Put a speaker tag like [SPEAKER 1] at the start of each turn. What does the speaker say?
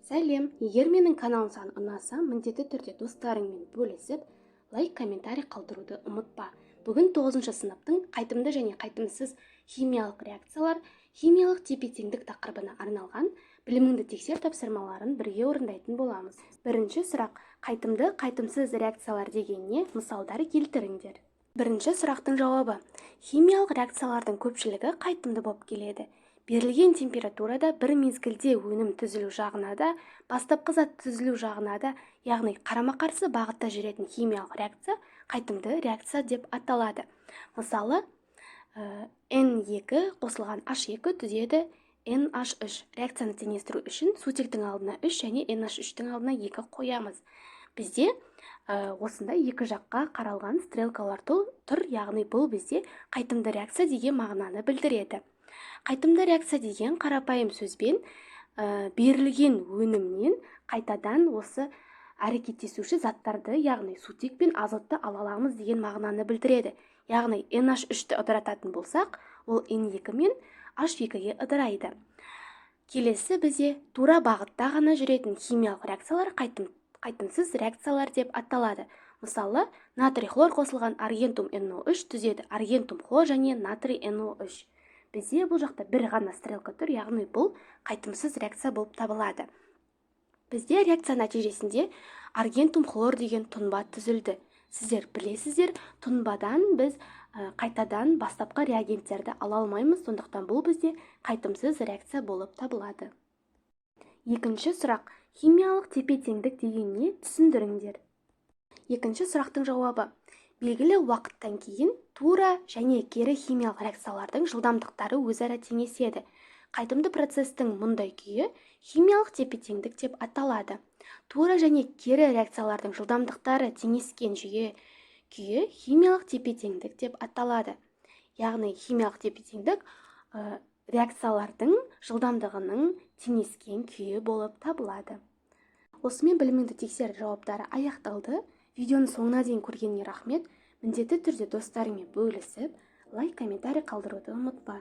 [SPEAKER 1] Сәлем, егер менің каналым саған ұнаса, міндетті түрде достарыңмен бөлісіп, лайк, комментарий қалдыруды ұмытпа. Бүгін 9 сыныптың қайтымды және қайтымсыз химиялық реакциялар, химиялық тепе-теңдік тақырыбына арналған біліміңді тексер тапсырмаларын бірге орындайтын боламыз. Бірінші сұрақ: қайтымды, қайтымсыз реакциялар дегеніне мысалдар келтіріңдер. Бірінші сұрақтың жауабы: химиялық реакциялардың көпшілігі қайтымды болып келеді. Берілген температурада бір мезгілде өнім түзілу жағына да, бастапқы зат түзілу жағына да, яғни қарама-қарсы бағытта жүретін химиялық реакция қайтымды реакция деп аталады. Мысалы, N2 қосылған H2 түзеді NH3. Реакцияны теңестіру үшін сутектің алдына 3 және NH3-тің алдына 2 қоямыз. Бізде осында екі жаққа қаралған стрелкалар тұр, яғни бұл бізде қайтымды реакция деген мағынаны білдіреді. Қайтымды реакция деген қарапайым сөзбен берілген өнімнен қайтадан осы әрекеттесуші заттарды, яғни сутек пен азотты ала аламыз деген мағынаны білдіреді. Яғни NH3-ті ыдырататын болсақ, ол N2 мен H2-ге ыдырайды. Келесі бізде тура бағытта ғана жүретін химиялық реакциялар қайтымсыз реакциялар деп аталады. Мысалы, натрий хлор қосылған аргентум NO3 түзеді аргентум хлор және натрий NO3. Бізде бұл жақта бір ғана стрелка тұр, яғни бұл қайтымсыз реакция болып табылады. Бізде реакция нәтижесінде аргентум хлор деген тұнба түзілді. Сіздер білесіздер, тұнбадан біз қайтадан бастапқы реагенттерді ала алмаймыз, сондықтан бұл бізде қайтымсыз реакция болып табылады. Екінші сұрақ: химиялық тепе-теңдік дегеніне түсіндіріңдер. Екінші сұрақтың жауабы: белгілі уақыттан кейін тура және кері химиялық реакциялардың жылдамдықтары өзара теңеседі. Қайтымды процестің мұндай күйі химиялық тепе-теңдік деп аталады. Тура және кері реакциялардың жылдамдықтары теңескен күйі химиялық тепе-теңдік деп аталады. Яғни химиялық тепе-теңдік реакциялардың жылдамдығының теңескен күйі болып табылады. Осымен біліміңді тексер жауаптары аяқталды. Видеоны соңына дейін көргеніңе рахмет. Міндетті түрде достарыңмен бөлісіп, лайк, комментарий қалдыруды ұмытпа.